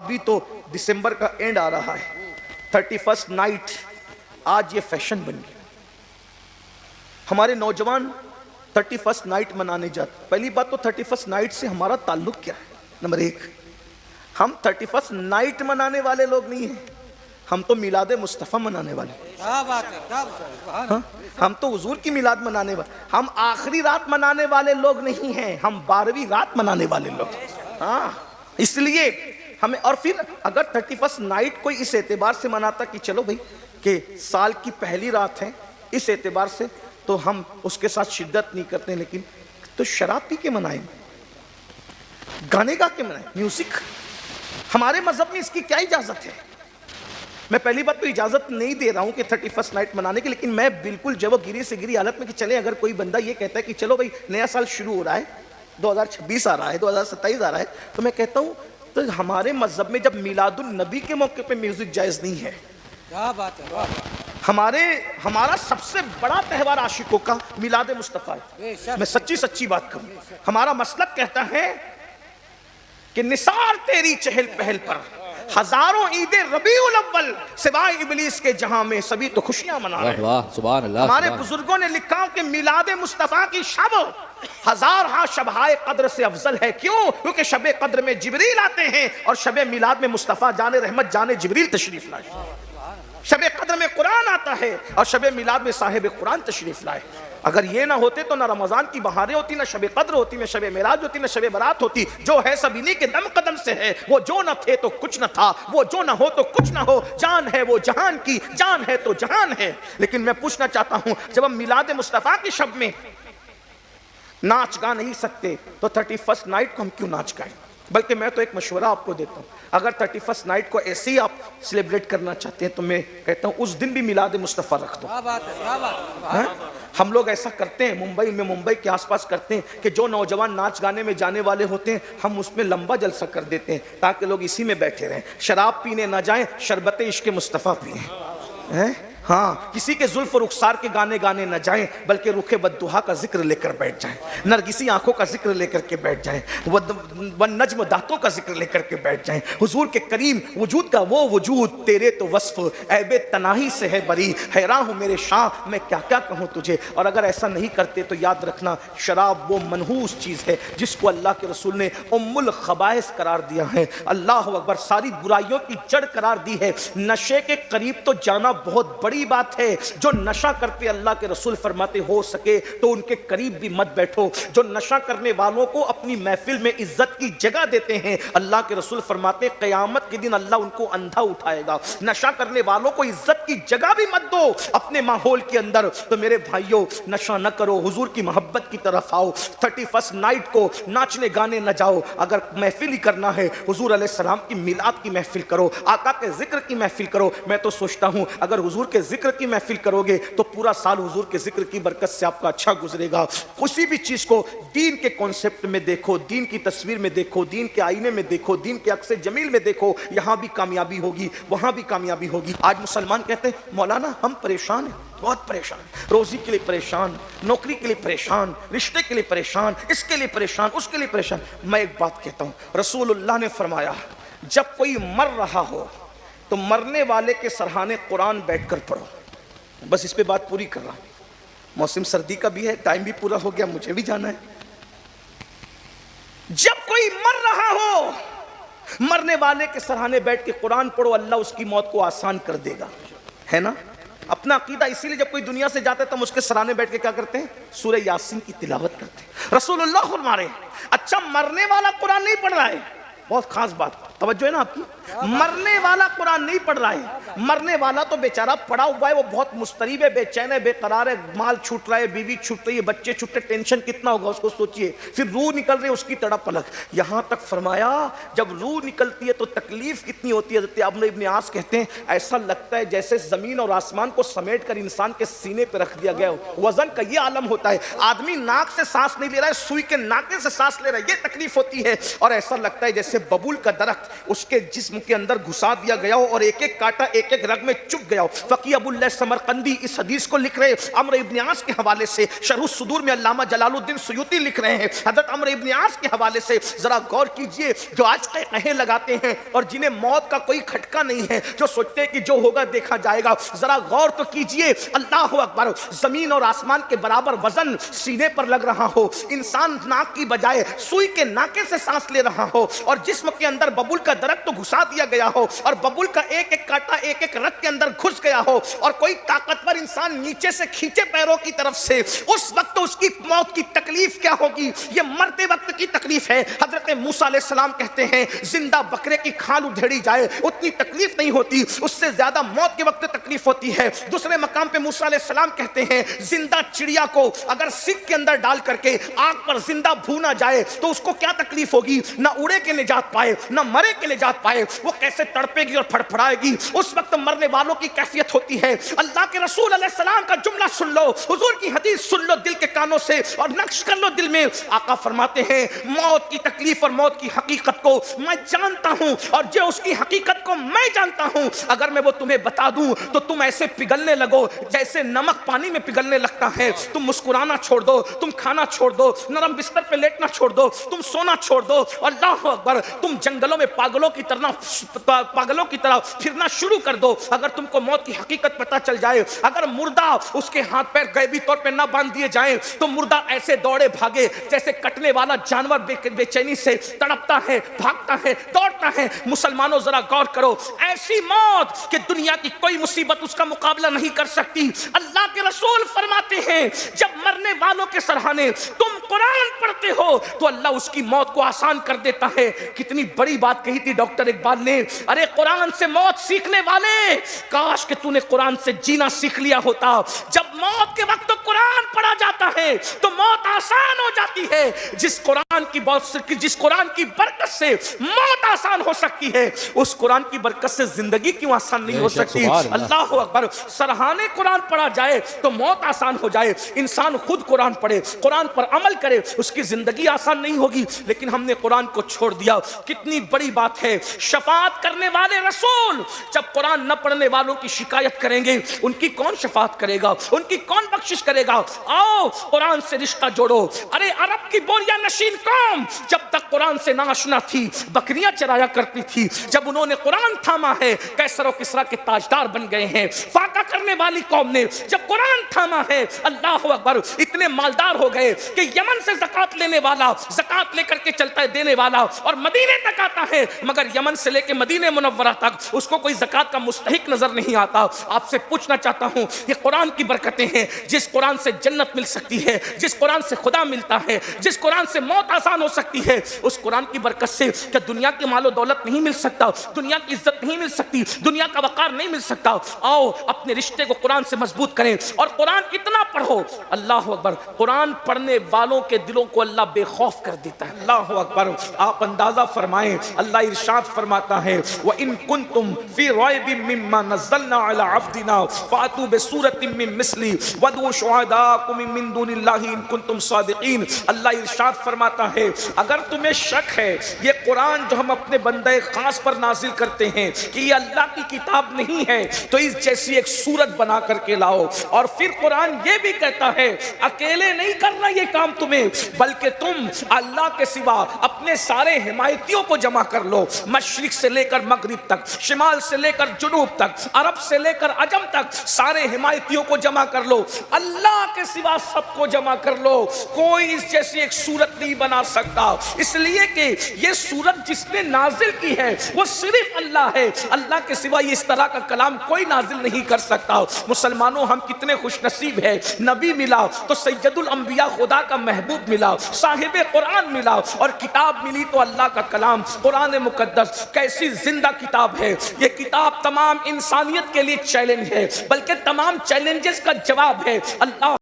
بھی تو دسمبر کا اینڈ آ رہا ہے، 31 نائٹ آج یہ فیشن بن گیا. ہمارے نوجوان 31 نائٹ منانے جاتے. پہلی بات تو 31 نائٹ سے ہمارا تعلق کیا ہے؟ نمبر 1، ہم 31 نائٹ منانے والے لوگ نہیں ہیں، ہم تو میلاد مصطفیٰ منانے والے ہیں. کیا بات ہے، کیا بات ہے. ہم تو حضور کی میلاد منانے والے، ہم آخری رات منانے والے لوگ نہیں ہیں، ہم 12ویں رات منانے والے لوگ. ہاں، اس لیے ہمیں. اور پھر اگر 31 نائٹ کوئی اس اعتبار سے مناتا کہ چلو بھئی کہ سال کی پہلی رات ہے اس اعتبار سے، تو ہم اس کے ساتھ شدت نہیں کرتے. لیکن تو شراب پی کے منائیں، گانے گا کے منائیں، میوزک. ہمارے مذہب میں اس کی کیا اجازت ہے؟ میں پہلی بات تو اجازت نہیں دے رہا ہوں کہ 31 نائٹ منانے کی، لیکن میں بالکل جب وہ گری سے گری حالت میں کہ چلیں اگر کوئی بندہ یہ کہتا ہے کہ چلو بھئی نیا سال شروع ہو رہا ہے، 2026 آ رہا ہے، 2027 آ رہا ہے، تو میں کہتا ہوں تو ہمارے مذہب میں جب میلاد النبی کے موقع پہ میوزک جائز نہیں ہے. کیا بات ہے. ہمارا سب سے بڑا تہوار عاشقوں کا میلاد مصطفیٰ ہے. میں سچی بات کروں، ہمارا مسلک کہتا ہے کہ نثار تیری چہل پہل پر ہزاروں عید ربیع الاول سوائے ابلیس کے جہاں میں سبھی تو خوشیاں منا رہے ہیں. واہ سبحان اللہ. ہمارے بزرگوں نے لکھا کہ میلاد مصطفیٰ کی شب ہزارہا شبہائے قدر سے افضل ہے. کیوں؟ کیونکہ شب قدر میں جبریل آتے ہیں اور شب میلاد میں مصطفیٰ جان رحمت جان جبریل تشریف لائے. شب قدر میں قرآن آتا ہے اور شب میلاد میں صاحب قرآن تشریف لائے. اگر یہ نہ ہوتے تو نہ رمضان کی بہاریں ہوتی، نہ شب قدر ہوتی، نہ شب معراج ہوتی، نہ شب برات ہوتی. جو ہے سب انہی کے دم قدم سے ہے. وہ جو نہ تھے تو کچھ نہ تھا، وہ جو نہ ہو تو کچھ نہ ہو. جان ہے وہ جہان کی، جان ہے تو جہان ہے. لیکن میں پوچھنا چاہتا ہوں، جب ہم میلاد مصطفیٰ کی شب میں ناچ گا نہیں سکتے تو 31 نائٹ کو ہم کیوں ناچ گائیں؟ بلکہ میں تو ایک مشورہ آپ کو دیتا ہوں، اگر 31 نائٹ کو ایسے ہی آپ سیلیبریٹ کرنا چاہتے ہیں تو میں کہتا ہوں اس دن بھی میلاد مصطفیٰ رکھ دو. کیا بات ہے، کیا بات ہے. ہم لوگ ایسا کرتے ہیں ممبئی کے آس پاس کرتے ہیں کہ جو نوجوان ناچ گانے میں جانے والے ہوتے ہیں ہم اس میں لمبا جلسہ کر دیتے ہیں تاکہ لوگ اسی میں بیٹھے رہیں. شراب پینے نہ جائیں، شربت عشق مصطفیٰ پئیں. ہاں، کسی کے زلف و رخسار کے گانے گانے نہ جائیں بلکہ رخ بددہا کا ذکر لے کر بیٹھ جائیں، نرگسی آنکھوں کا ذکر لے کر کے بیٹھ جائیں، والنجم داتوں کا ذکر لے کر کے بیٹھ جائیں. حضور کے کریم وجود کا وہ وجود تیرے تو وصف عیب تناہی سے ہے بری. حیران ہوں میرے شاہ میں کیا کیا کہوں تجھے. اور اگر ایسا نہیں کرتے تو یاد رکھنا شراب وہ منحوس چیز ہے جس کو اللہ کے رسول نے ام الخبائث قرار دیا ہے. اللہ اکبر، ساری برائیوں کی جڑ قرار دی ہے. نشے کے قریب تو جانا بہت بڑی بات ہے. جو نشہ کرتے اللہ کے رسول فرماتے ہو سکے تو ان کے قریب بھی مت بیٹھو. جو نشہ کرنے والوں کو اپنی محفل میں عزت کی جگہ دیتے ہیں اللہ کے رسول فرماتے قیامت کے دن اللہ ان کو اندھا اٹھائے گا. نشہ کرنے والوں کو عزت کی جگہ بھی مت دو اپنے ماحول کے اندر. تو میرے بھائیوں نشہ نہ کرو، حضور کی محبت کی طرف آؤ. 31 نائٹ کو ناچنے گانے نہ جاؤ. اگر محفل ہی کرنا ہے حضور علیہ السلام کی میلاد کی محفل کرو، آقا کے ذکر کی محفل کرو. میں تو سوچتا ہوں اگر حضور کے ذکر کی محفل کرو گے تو پورا سال حضور کے ذکر کی برکت سے آپ کا اچھا گزرے گا. کسی بھی چیز کو دین کے کانسیپٹ میں دیکھو، دین کی تصویر میں دیکھو، دین کے آئینے میں دیکھو، دین کے عکس جمیل میں دیکھو. یہاں بھی کامیابی ہوگی، وہاں بھی کامیابی ہوگی. آج مسلمان کہتے ہیں مولانا ہم پریشان ہیں، بہت پریشان، روزی کے لیے پریشان، نوکری کے لیے پریشان، رشتے کے لیے پریشان، اس کے لیے پریشان، اس کے لیے پریشان. میں ایک بات کہتا ہوں، رسول اللہ نے فرمایا جب کوئی مر رہا ہو تو مرنے والے کے سرحانے قرآن بیٹھ کر پڑھو. بس اس پہ بات پوری کر رہا ہوں. موسم سردی کا بھی ہے، ٹائم بھی پورا ہو گیا، مجھے بھی جانا ہے. جب کوئی مر رہا ہو مرنے والے کے سرحانے بیٹھ کے قرآن پڑھو، اللہ اس کی موت کو آسان کر دے گا. ہے نا اپنا عقیدہ؟ اسی لیے جب کوئی دنیا سے جاتا ہے تو ہم اس کے سرانے بیٹھ کے کیا کرتے ہیں؟ سورہ یاسین کی تلاوت کرتے ہیں. رسول اللہ فرما رہے ہیں اچھا مرنے والا قرآن نہیں پڑھ رہا ہے. بہت خاص بات، توجہ ہے نا آپ کی. مرنے والا قرآن نہیں پڑھ رہا ہے. مرنے والا تو بیچارہ پڑا ہوا ہے، وہ بہت مضطرب ہے، بے چین ہے، بے قرار ہے، مال چھوٹ رہا ہے، بیوی چھوٹ رہی ہے، بچے چھوٹ رہے، ٹینشن کتنا ہوگا اس کو سوچئے. پھر روح نکل رہی ہے، اس کی تڑپ پلک. یہاں تک فرمایا جب روح نکلتی ہے تو تکلیف کتنی ہوتی ہے. حضرت عمرو ابن عاص کہتے ہیں ایسا لگتا ہے جیسے زمین اور آسمان کو سمیٹ کر انسان کے سینے پہ رکھ دیا گیا ہو. وزن کا یہ عالم ہوتا ہے. آدمی ناک سے سانس نہیں لے رہا ہے، سوئی کے ناکے سے سانس لے رہا ہے، یہ تکلیف ہوتی ہے. اور ایسا لگتا ہے جیسے ببول کا درخت اس کے جسم کے اندر گھسا دیا گیا ہو اور ایک ایک کانٹا ایک ایک رگ میں چپ گیا ہو. فقی ابو اللہ سمرقندی اس حدیث کو لکھ رہے ہیں عمرو ابن عاص کے حوالے سے. شرح الصدور میں علامہ جلال الدین سیوطی لکھ رہے ہیں حضرت عمرو ابن عاص کے حوالے سے. ذرا غور کیجئے, جو آج قہقہے لگاتے ہیں اور جنہیں موت کا کوئی کھٹکا نہیں ہے, جو سوچتے ہیں کہ جو ہوگا دیکھا جائے گا, ذرا غور تو کیجئے. اللہ اکبر, زمین اور آسمان کے برابر وزن سینے پر لگ رہا ہو, انسان ناک کی بجائے سوئی کے ناکے سے سانس لے رہا ہو, اور جسم کے اندر ببول کا درخت تو گھسا دیا گیا ہو اور ببول کا ایک ایک کانٹا ایک ایک رگ کے اندر گھس گیا ہو, اور کوئی طاقتور انسان نیچے سے کھینچے پیروں کی طرف سے, اس وقت اس کی موت کی تکلیف کیا ہوگی؟ یہ مرتے وقت کی تکلیف ہے. حضرت موسیٰ علیہ السلام کہتے ہیں زندہ بکرے کی کھال ادھیڑی جائے اتنی تکلیف نہیں ہوتی, اس سے زیادہ موت کے وقت تکلیف ہوتی ہے. دوسرے مقام پہ موسیٰ علیہ السلام کہتے ہیں زندہ چڑیا کو اگر سکھ کے اندر ڈال کر کے آگ پر زندہ بھونا جائے تو اس کو کیا تکلیف ہوگی؟ نہ اڑے کے نجات پائے نہ مرے کے نجات پائے, وہ کیسے تڑپے گی اور پھڑپھڑائے گی. اس وقت مرنے والوں کی کیفیت ہوتی ہے. اللہ کے رسول علیہ السلام کا جملہ سن لو, حضور کی حدیث سن لو دل کے کانوں سے اور نقش کر لو دل میں. آقا فرماتے ہیں موت کی تکلیف اور موت کی حقیقت کو میں جانتا ہوں, اور جو اس کی حقیقت کو میں جانتا ہوں اگر میں وہ تمہیں بتا دوں تو تم ایسے پگھلنے لگو جیسے نمک پانی میں پگھلنے لگتا ہے. تم مسکرانا چھوڑ دو, تم کھانا چھوڑ دو, نرم بستر پہ لیٹنا چھوڑ دو, تم سونا چھوڑ دو. اللہ اکبر, تم جنگلوں میں پاگلوں کی طرح پھرنا شروع کر دو. اگر تم کو موت کی حقیقت پتہ چل جائے, اگر مردہ اس کے ہاتھ پیر غیبی طور پہ نہ باندھ دیے جائیں تو مردہ ایسے دوڑے بھاگے جیسے کٹنے والا جانور بے چینی سے تڑپتا ہے, بھاگتا ہے, دوڑتا ہے. مسلمانوں ذرا غور کرو, ایسی موت کہ دنیا کی کوئی مصیبت اس کا مقابلہ نہیں کر سکتی. اللہ کے رسول فرماتے ہیں جب مرنے والوں کے سرہانے تم قرآن پڑھتے ہو تو اللہ اس کی موت کو آسان کر دیتا ہے. کتنی بڑی بات کہی تھی ڈاکٹر اقبال نے, ارے قرآن سے موت سیکھنے والے, کاش کہ تو نے قرآن سے جینا سیکھ لیا ہوتا. جب موت کے وقت قرآن پڑھا جاتا ہے تو موت آسان ہو جاتی ہے. جس قرآن کی برکت سے موت آسان ہو سکتی ہے, اس قرآن کی برکت سے زندگی کیوں آسان نہیں ہو سکتی؟ اللہ اکبر, سرہانے قرآن پڑھا جائے تو موت آسان ہو جائے. انسان خود قرآن پڑھے, قرآن پر عمل کرے, اس کی زندگی آسان نہیں ہوگی. لیکن ہم نے قرآن کو چھوڑ دیا. کتنی بڑی بات ہے. شفاعت کرنے والے رسول جب قرآن نہ پڑھنے والوں کی شکایت کریں گے, ان کی کون شفاعت کرے گا, ان کی کون بخشش کرے گا؟ آؤ قرآن سے رشتہ جوڑو. ارے عرب کی بوریا نشین قوم جب تک قرآن سے ناشنا تھی بکریاں چرایا کرتی تھی. جب انہوں نے قرآن تھاما ہے کیسر و کسرا کے تاجدار بن گئے ہیں. فاقہ کرنے والی قوم نے جب قرآن تھاما ہے, اللہ اکبر, اتنے مالدار ہو گئے کہ یمن سے زکات لینے والا زکات لے کر کے چلتا ہے دینے والا اور مدینے تک آتا ہے, مگر یمن سے لے کے مدینے منورہ تک اس کو کوئی زکات کا مستحق نظر نہیں آتا. آپ سے پوچھنا چاہتا ہوں, یہ قرآن کی برکتیں ہیں. جس قرآن سے جنت مل سکتی ہے, جس قرآن سے خدا ملتا ہے, جس قرآن سے موت آسان ہو سکتی ہے, اس قرآن کی برکت سے کیا دنیا کی مال و دولت نہیں مل سکتا, دنیا کی عزت نہیں مل سکتی, دنیا کا وقار نہیں مل سکتا؟ آؤ اپنے رشتے کو قرآن سے مضبوط کریں اور قرآن اتنا پڑھو. اللہ اکبر, قرآن پڑھنے والوں کے دلوں کو اللہ بے خوف کر دیتا ہے. اللہ اکبر, آپ اندازہ فرمائیں, اللہ ارشاد فرماتا ہے وَإِن كُنتُمْ فِي رَيْبٍ مِّمَّا نَزَّلْنَا عَلَىٰ عَبْدِنَا فَأْتُوا بِسُورَةٍ مِّن مِّثْلِهِ وَادْعُوا شُهَدَاءَكُم مِّن دُونِ اللَّهِ إِن كُنتُمْ صَادِقِينَ. اللہ ارشاد فرماتا ہے اگر تمہیں شک ہے یہ قرآن جو ہم اپنے بندے خاص پر نازل کرتے ہیں کہ یہ اللہ کی کتاب نہیں ہے تو اس جیسی ایک صورت بنا کر کے لاؤ. اور پھر قرآن یہ بھی کہتا ہے اکیلے نہیں کرنا یہ کام تمہیں, بلکہ تم اللہ کے سوا اپنے سارے حمایتیوں کو جمع کر لو, مشرق سے لے کر مغرب تک, شمال سے لے کر جنوب تک, عرب سے لے کر عجم تک, سارے حمایتیوں کو جمع کر لو. اللہ کے سوا سب کو جمع کر لو. کوئی اس جیسی ایک صورت نہیں بنا سکتا, اس لیے کہ یہ صورت جس نے نازل کی ہے وہ صرف اللہ ہے. اللہ کے سوا اس طرح کا کلام کوئی نازل نہیں کر سکتا. مسلمانوں ہم کتنے خوش نصیب ہیں, نبی ملا تو سید الانبیاء خدا کا محبوب ملا, صاحب قرآن ملا, اور کتاب ملی تو اللہ کا کلام قرآن مقدس. کیسی زندہ کتاب ہے یہ کتاب, تمام انسانیت کے لیے چیلنج ہے, بلکہ تمام چیلنجز کا جواب ہے. اللہ